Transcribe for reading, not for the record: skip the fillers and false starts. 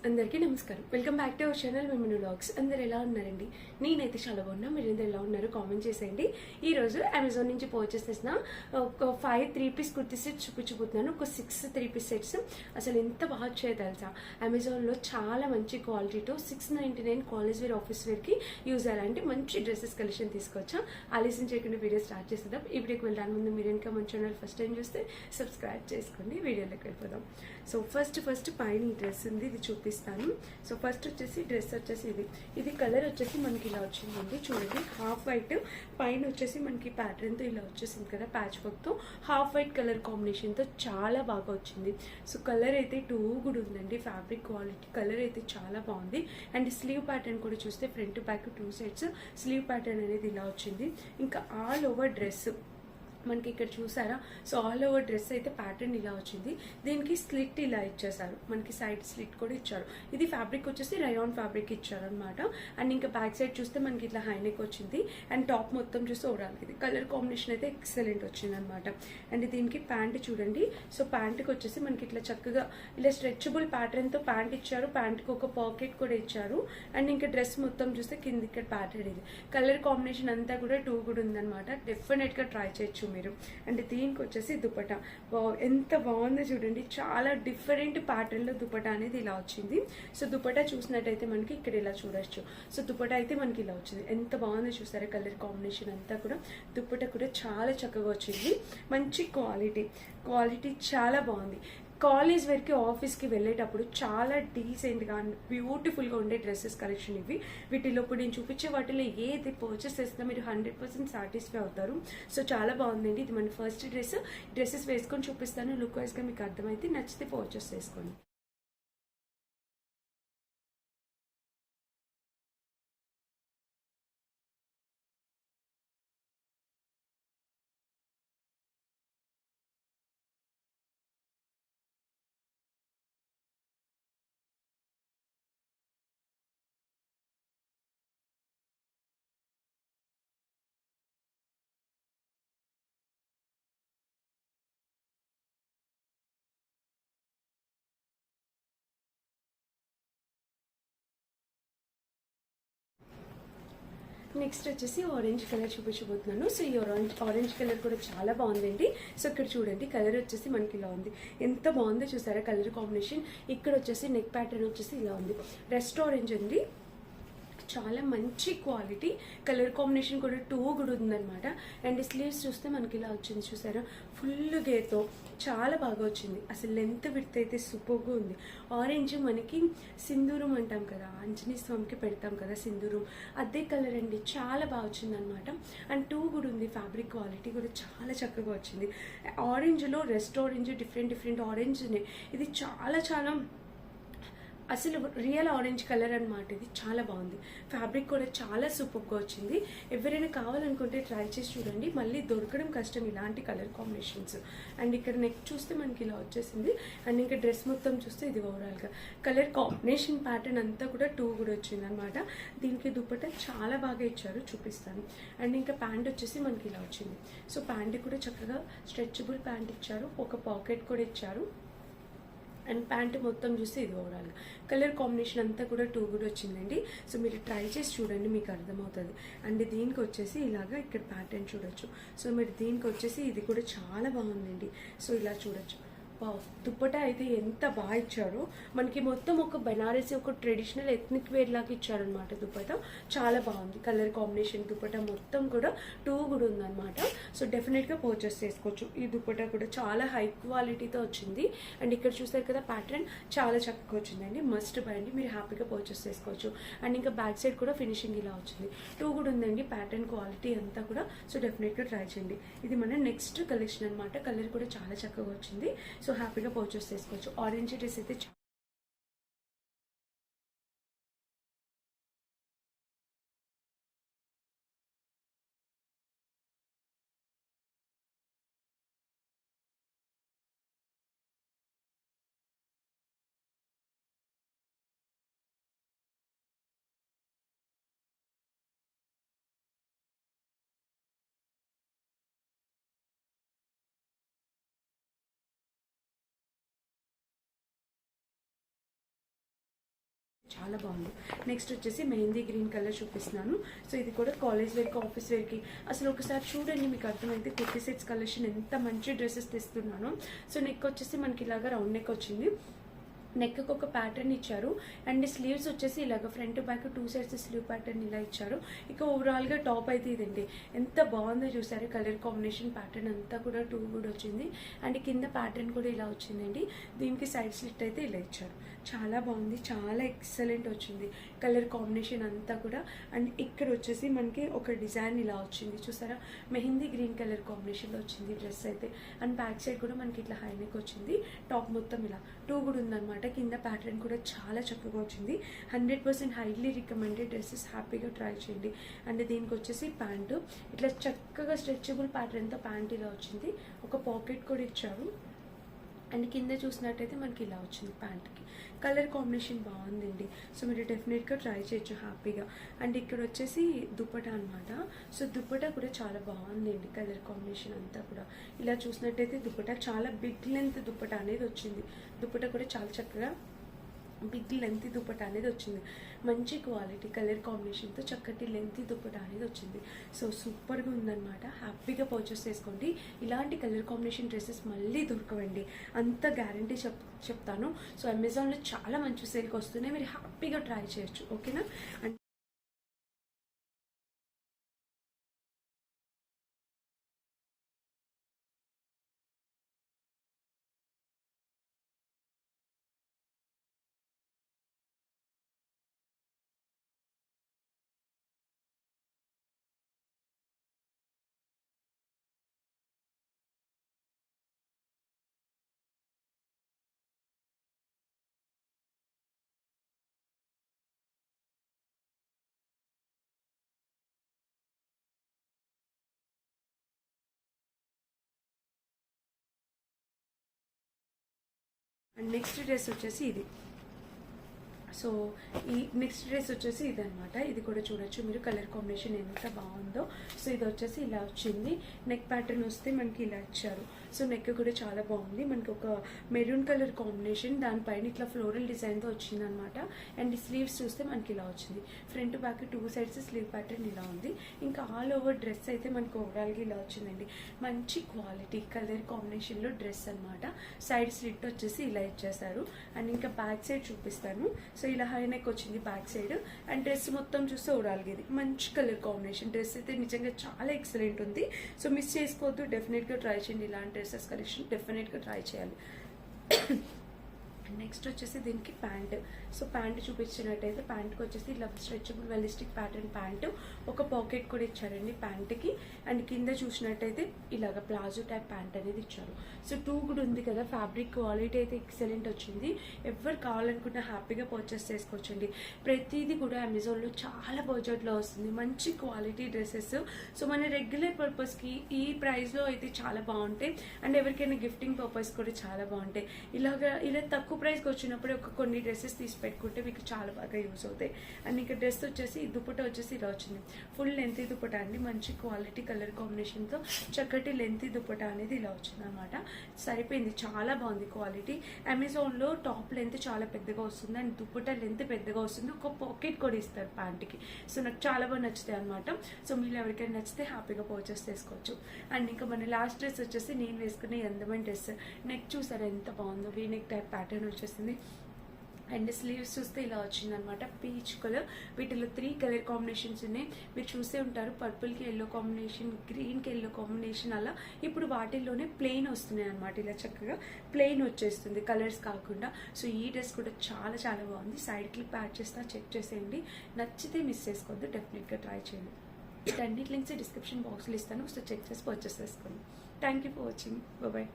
అందరికీ నమస్కారం. Welcome back to our channel Miminu vlogs. అందరు ఎలా ఉన్నారండి? నేనైతే చాలా బాగున్నా. మీరందరూ ఎలా ఉన్నారు కామెంట్ చేసేయండి. ఈరోజు అమెజాన్ నుంచి పర్చేస్ చేసిన ఒక 5 3-piece కుర్తీ సెట్స్ చూపించబోతున్నాను. ఒక 6 3-piece సెట్స్ అసలు ఎంత బాగా వచ్చాయో తెలుసా? అమెజాన్లో చాలా మంచి క్వాలిటీతో 699 కాలేజ్ వేర్ ఆఫీస్ వేర్కి యూజ్ అయ్యాలంటే మంచి డ్రెస్సెస్ కలెక్షన్ తీసుకొచ్చా. ఆలస్యం చేయకుండా వీడియో స్టార్ట్ చేసేద్దాం. ఈ వీడియోకి వెళ్ళడానికి ముందు మీరు ఇంకా మన ఛానల్ ఫస్ట్ టైం చూస్తే సబ్స్క్రైబ్ చేసుకోండి. వీడియోలోకి వెళ్ళిపోదాం. సో ఫస్ట్ పైన ఈ డ్రెస్ ఉంది, ఇది చూపిస్తాను. సో ఫస్ట్ వచ్చేసి డ్రెస్ వచ్చేసి ఇది కలర్ వచ్చేసి మనకి ఇలా వచ్చిందండి. చూడండి, హాఫ్ వైట్ పైన వచ్చేసి మనకి ప్యాటర్న్తో ఇలా వచ్చేసింది కదా, ప్యాచ్ వర్క్తో హాఫ్ వైట్ కలర్ కాంబినేషన్తో చాలా బాగా వచ్చింది. సో కలర్ అయితే కూడా ఉందండి. ఫ్యాబ్రిక్ క్వాలిటీ కలర్ అయితే చాలా బాగుంది. అండ్ స్లీవ్ ప్యాటర్న్ కూడా చూస్తే front back 2 sides slew pattern అనేది ఇలా వచ్చింది. ఇంకా ఆల్ ఓవర్ డ్రెస్ మనకి ఇక్కడ చూసారా? సో ఆల్ ఓవర్ డ్రెస్ అయితే ప్యాటర్న్ ఇలా వచ్చింది. దీనికి స్లిట్ ఇలా ఇచ్చేసారు, మనకి సైడ్ స్లిట్ కూడా ఇచ్చారు. ఇది ఫ్యాబ్రిక్ వచ్చేసి రయాన్ ఫ్యాబ్రిక్ ఇచ్చారు అనమాట. అండ్ ఇంకా బ్యాక్ సైడ్ చూస్తే మనకి ఇట్లా హైనెక్ వచ్చింది. అండ్ టాప్ మొత్తం చూస్తే ఓవరాల్ ఇది కలర్ కాంబినేషన్ అయితే ఎక్సలెంట్ వచ్చింది అనమాట. అండ్ దీనికి ప్యాంట్ చూడండి. సో ప్యాంట్కి వచ్చేసి మనకి ఇట్లా చక్కగా ఇలా స్ట్రెచబుల్ ప్యాటర్న్తో ప్యాంట్ ఇచ్చారు. ప్యాంట్కి ఒక పాకెట్ కూడా ఇచ్చారు. అండ్ ఇంకా డ్రెస్ మొత్తం చూస్తే కింద ఇక్కడ ప్యాటర్న్ ఇది కలర్ కాంబినేషన్ అంతా కూడా కూడా ఉందన్నమాట. డెఫినెట్గా ట్రై చేయొచ్చు మీరు. అంటే దీనికి వచ్చేసి దుపట్టా ఎంత బాగుందో చూడండి. చాలా డిఫరెంట్ ప్యాటర్న్ లో దుపట్టా అనేది ఇలా వచ్చింది. సో దుపట్టా చూసినట్టయితే మనకి ఇక్కడ ఇలా చూడొచ్చు. సో దుపట్టా అయితే మనకి ఇలా వచ్చింది. ఎంత బాగుందో చూసారా? కలర్ కాంబినేషన్ అంతా కూడా దుపట్టా కూడా చాలా చక్కగా వచ్చింది. మంచి క్వాలిటీ చాలా బాగుంది. కాలేజ్ వేర్కి ఆఫీస్కి వెళ్ళేటప్పుడు చాలా డీసెంట్గా బ్యూటిఫుల్గా ఉండే డ్రెస్సెస్ కలెక్షన్ ఇవి. వీటిలో ఇప్పుడు నేను చూపించే వాటిలో ఏది పర్చేస్ చేసినా మీరు 100% సాటిస్ఫై అవుతారు. సో చాలా బాగుందండి. ఇది మన ఫస్ట్ డ్రెస్సెస్ వేసుకొని చూపిస్తాను. లుక్ వైజ్గా మీకు అర్థమైతే నచ్చితే పర్చేస్ చేసుకోండి. నెక్స్ట్ వచ్చేసి ఆరెంజ్ కలర్ చూపించబోతున్నాను. సో ఈ ఆరెంజ్ కలర్ కూడా చాలా బాగుందండి. సో ఇక్కడ చూడండి, కలర్ వచ్చేసి మనకి ఇలా ఉంది. ఎంత బాగుందో చూసారా కలర్ కాంబినేషన్. ఇక్కడ వచ్చేసి నెక్ ప్యాటర్న్ వచ్చేసి ఇలా ఉంది. రెస్ట్ ఆరెంజ్ ఉంది. చాలా మంచి క్వాలిటీ కలర్ కాంబినేషన్ కూడా కూడా ఉందన్నమాట. అండ్ స్లీవ్స్ చూస్తే మనకి ఇలా వచ్చింది చూసారా? ఫుల్ గేర్తో చాలా బాగా వచ్చింది. అసలు లెంత్ విడ్త్ అయితే సూపర్గా ఉంది. ఆరెంజ్ మనకి సింధూరం అంటాం కదా, ఆంజనేయ స్వామికి పెడతాం కదా సింధూరం, అదే కలర్ అండి. చాలా బాగా వచ్చింది అనమాట. అండ్ కూడా ఉంది. ఫ్యాబ్రిక్ క్వాలిటీ కూడా చాలా చక్కగా వచ్చింది. ఆరెంజ్లో రెస్ట్ ఆరెంజ్, డిఫరెంట్ ఆరెంజ్ ఇది చాలా అసలు రియల్ ఆరెంజ్ కలర్ అనమాట. ఇది చాలా బాగుంది. ఫ్యాబ్రిక్ కూడా చాలా సూపర్గా వచ్చింది. ఎవరైనా కావాలనుకుంటే ట్రై చేసి చూడండి. మళ్ళీ దొరకడం కష్టం ఇలాంటి కలర్ కాంబినేషన్స్. అండ్ ఇక్కడ నెక్ చూస్తే మనకి ఇలా వచ్చేసింది. అండ్ ఇంకా డ్రెస్ మొత్తం చూస్తే ఇది ఓవరాల్గా కలర్ కాంబినేషన్ ప్యాటర్న్ అంతా కూడా కూడా వచ్చింది అనమాట. దీనికి దుపట్టా చాలా బాగా ఇచ్చారు, చూపిస్తాను. అండ్ ఇంకా ప్యాంట్ వచ్చేసి మనకి ఇలా వచ్చింది. సో ప్యాంట్ కూడా చక్కగా స్ట్రెచబుల్ ప్యాంట్ ఇచ్చారు, ఒక పాకెట్ కూడా ఇచ్చారు. అండ్ ప్యాంట్ మొత్తం చూస్తే ఇది ఓవరాల్గా కలర్ కాంబినేషన్ అంతా కూడా కూడా వచ్చిందండి. సో మీరు ట్రై చేసి చూడండి, మీకు అర్థమవుతుంది. అండ్ దీనికి వచ్చేసి ఇలాగా ఇక్కడ ప్యాటర్న్ చూడొచ్చు. సో మీరు దీనికి వచ్చేసి ఇది కూడా చాలా బాగుందండి. సో ఇలా చూడొచ్చు. దుప్పటా అయితే ఎంత బాగా ఇచ్చారో. మనకి మొత్తం ఒక బెనారసి, ఒక ట్రెడిషనల్ ఎథ్నిక్ వేర్ లాగా ఇచ్చారనమాట. దుప్పటా చాలా బాగుంది. కలర్ కాంబినేషన్ దుప్పటా మొత్తం కూడా కూడా ఉందన్నమాట. సో డెఫినెట్గా పర్చేస్ చేసుకోవచ్చు. ఈ దుప్పటా కూడా చాలా హై క్వాలిటీతో వచ్చింది. అండ్ ఇక్కడ చూసారు కదా ప్యాటర్న్ చాలా చక్కగా వచ్చిందండి. మస్ట్ బై అండి, మీరు హ్యాపీగా పర్చేస్ చేసుకోవచ్చు. అండ్ ఇంకా బ్యాక్ సైడ్ కూడా ఫినిషింగ్ ఇలా వచ్చింది. కూడా ఉందండి ప్యాటర్న్ క్వాలిటీ అంతా కూడా. సో డెఫినెట్గా ట్రై చేయండి. ఇది మన నెక్స్ట్ కలెక్షన్ అనమాట. కలర్ కూడా చాలా చక్కగా వచ్చింది. సో హ్యాపీగా పర్చేస్ చేసుకోవచ్చు. ఆరెంజ్ డ్రెస్ అయితే చాలా బాగుంది. నెక్స్ట్ వచ్చేసి మెహందీ గ్రీన్ కలర్ చూపిస్తున్నాను. సో ఇది కూడా కాలేజ్ వేర్కి, ఆఫీస్ వేర్కి అసలు ఒకసారి చూడండి, మీకు అర్థమైతే కుర్తీ సెట్స్ కలెక్షన్ ఎంత మంచి డ్రెస్సెస్ తెస్తున్నాను. సో నెక్ వచ్చేసి మనకి ఇలాగా రౌండ్ నెక్ వచ్చింది. నెక్కి ఒక ప్యాటర్న్ ఇచ్చారు అండ్ స్లీవ్స్ వచ్చేసి ఇలాగ front back 2 sides slew pattern ఇలా ఇచ్చారు. ఇక ఓవరాల్గా టాప్ అయితే ఇదండి. ఎంత బాగుందో చూసారు, కలర్ కాంబినేషన్ ప్యాటర్న్ అంతా కూడా 2 కూడా వచ్చింది అండ్ కింద ప్యాటర్న్ కూడా ఇలా వచ్చిందండి. దీనికి సైడ్ స్లిట్ అయితే ఇలా ఇచ్చారు. చాలా బాగుంది, చాలా ఎక్సలెంట్ వచ్చింది కలర్ కాంబినేషన్ అంతా కూడా. అండ్ ఇక్కడ వచ్చేసి మనకి ఒక డిజైన్ ఇలా వచ్చింది చూసారా, మెహందీ గ్రీన్ కలర్ కాంబినేషన్లో వచ్చింది డ్రెస్ అయితే. అండ్ బ్యాక్ సైడ్ కూడా మనకి ఇట్లా హై నెక్ వచ్చింది. టాప్ మొత్తం ఇలా 2 కూడా ఉందన్నమాట. కింద ప్యాటర్న్ కూడా చాలా చక్కగా వచ్చింది. 100% హైలీ రికమెండెడ్ డ్రెస్సెస్, హ్యాపీగా ట్రై చేయండి. అండ్ దీనికి వచ్చేసి ప్యాంటు ఇట్లా చక్కగా స్ట్రెచబుల్ ప్యాటర్న్తో ప్యాంట్ ఇలా వచ్చింది. ఒక పాకెట్ కూడా ఇచ్చారు అండ్ కింద చూసినట్టయితే మనకి ఇలా వచ్చింది. ప్యాంట్కి కలర్ కాంబినేషన్ బాగుందండి. సో మీరు డెఫినెట్గా ట్రై చేయొచ్చు హ్యాపీగా. అండ్ ఇక్కడ వచ్చేసి దుపట్టా అనమాట. సో దుపట్టా కూడా చాలా బాగుందండి, కలర్ కాంబినేషన్ అంతా కూడా. ఇలా చూసినట్టయితే దుపట్టా చాలా బిగ్ లెంత్ దుపట్టా అనేది వచ్చింది. దుపట్టా కూడా చాలా చక్కగా బిగ్ లెంత్ దుపట్టా అనేది వచ్చింది. మంచి క్వాలిటీ కలర్ కాంబినేషన్తో చక్కటి లెంత్ దుపట్టా అనేది వచ్చింది. సో సూపర్గా ఉందన్నమాట. హ్యాపీగా పర్చేస్ చేసుకోండి. ఇలాంటి కలర్ కాంబినేషన్ డ్రెస్సెస్ మళ్ళీ దొరకవండి, అంత గ్యారంటీ చెప్తాను. సో అమెజాన్లో చాలా మంచి సేల్కి వస్తున్నాయి, మీరు హ్యాపీగా ట్రై చేయొచ్చు. ఓకేనా. అండ్ నెక్స్ట్ డ్రెస్ వచ్చేసి ఇది. సో ఈ నెక్స్ట్ డ్రెస్ వచ్చేసి ఇదనమాట. ఇది కూడా చూడొచ్చు మీరు, కలర్ కాంబినేషన్ ఎంత బాగుందో. సో ఇది వచ్చేసి ఇలా వచ్చింది. నెక్ ప్యాటర్న్ వస్తే మనకి ఇలా ఇచ్చారు. సో నెక్ కూడా చాలా బాగుంది. మనకి ఒక మెరూన్ కలర్ కాంబినేషన్, దానిపైన ఇట్లా ఫ్లోరల్ డిజైన్తో వచ్చిందనమాట. అండ్ స్లీవ్స్ చూస్తే మనకి ఇలా వచ్చింది. Front back 2 sides slew pattern ఇలా ఉంది. ఇంకా ఆల్ ఓవర్ డ్రెస్ అయితే మనకి ఓవరాల్గా ఇలా వచ్చిందండి. మంచి క్వాలిటీ కలర్ కాంబినేషన్లో డ్రెస్ అనమాట. సైడ్ స్లిట్ వచ్చేసి ఇలా ఇచ్చేసారు. అండ్ ఇంకా బ్యాక్ సైడ్ చూపిస్తాను. సో ఇలా హై నెక్ వచ్చింది బ్యాక్ సైడ్. అండ్ డ్రెస్ మొత్తం చూస్తే ఓవరాల్గా ఇది మంచి కలర్ కాంబినేషన్. డ్రెస్ అయితే నిజంగా చాలా ఎక్సలెంట్ ఉంది. సో మిస్ చేసుకోవద్దు, డెఫినెట్గా ట్రై చేయండి. ఇలాంటి డ్రెస్సెస్ కలెక్షన్ డెఫినెట్గా ట్రై చేయాలి. నెక్స్ట్ వచ్చేసి దీనికి ప్యాంట్. సో ప్యాంట్ చూపించినట్టయితే ప్యాంట్కి వచ్చేసి ఇలా స్ట్రెచబుల్ వెలిస్టిక్ ప్యాటర్న్ ప్యాంటు, ఒక పాకెట్ కూడా ఇచ్చారండి ప్యాంట్కి. అండ్ కింద చూసినట్టయితే ఇలాగ ప్లాజో టైప్ ప్యాంట్ అనేది ఇచ్చారు. సో 2 కూడా ఉంది కదా, ఫ్యాబ్రిక్ క్వాలిటీ అయితే ఎక్సలెంట్ వచ్చింది. ఎవరు కావాలనుకున్నా హ్యాపీగా పర్చేస్ చేసుకోవచ్చండి. ప్రతిదీ కూడా అమెజాన్లో చాలా బడ్జెట్లో వస్తుంది, మంచి క్వాలిటీ డ్రెస్సెస్. సో మన రెగ్యులర్ పర్పస్కి ఈ ప్రైస్లో అయితే చాలా బాగుంటాయి. అండ్ ఎవరికైనా గిఫ్టింగ్ పర్పస్ కూడా చాలా బాగుంటాయి. ఇలా తక్కువ ప్రైస్కి వచ్చినప్పుడు కొన్ని డ్రెస్సెస్ తీసి పెట్టుకుంటే మీకు చాలా బాగా యూజ్ అవుతాయి. అండ్ ఇంకా డ్రెస్ వచ్చేసి దుపట్టా వచ్చేసి ఇలా వచ్చింది. ఫుల్ లెంత్ దుపట్టా అండి, మంచి క్వాలిటీ కలర్ కాంబినేషన్తో చక్కటి లెంత్ దుపట్టా అనేది ఇలా వచ్చింది అనమాట. సరిపోయింది, చాలా బాగుంది క్వాలిటీ. అమెజాన్లో టాప్ లెంత్ చాలా పెద్దగా వస్తుంది అండ్ దుపట్టా లెంత్ పెద్దగా వస్తుంది. ఒక పాకెట్ కూడా ఇస్తారు ప్యాంట్కి. సో నాకు చాలా బాగా నచ్చుతాయి అనమాట. సో మీరు ఎవరికైనా నచ్చితే హ్యాపీగా పర్చేస్ చేసుకోవచ్చు. అండ్ ఇంకా మన లాస్ట్ డ్రెస్ వచ్చేసి నేను వేసుకునే అందమైన డ్రెస్. నెక్ చూసారా ఎంత బాగుందో, వీ నెక్ టైప్ ప్యాటర్న్ వచ్చేసింది. అండ్ స్లీవ్స్ చూస్తే ఇలా వచ్చిందనమాట, పీచ్ కలర్. వీటిలో 3 కలర్ కాంబినేషన్స్ ఉన్నాయి. మీరు చూసే ఉంటారు, పర్పుల్కి ఎల్లో కాంబినేషన్, గ్రీన్కి ఎల్లో కాంబినేషన్, అలా. ఇప్పుడు వాటిల్లోనే ప్లెయిన్ వస్తున్నాయి అనమాట. ఇలా చక్కగా ప్లెయిన్ వచ్చేస్తుంది, కలర్స్ కాకుండా. సో ఈ డ్రెస్ కూడా చాలా చాలా బాగుంది. సైడ్ క్లిప్ యాడ్ చేస్తా, చెక్ చేసేయండి. నచ్చితే మిస్ చేసుకోవద్దు, డెఫినెట్గా ట్రై చేయండి. వీటన్నిటి లింక్స్ డిస్క్రిప్షన్ బాక్స్లో ఇస్తాను. సో చెక్ చేసి పర్చేస్ చేసుకోండి. Thank you for watching. Bye.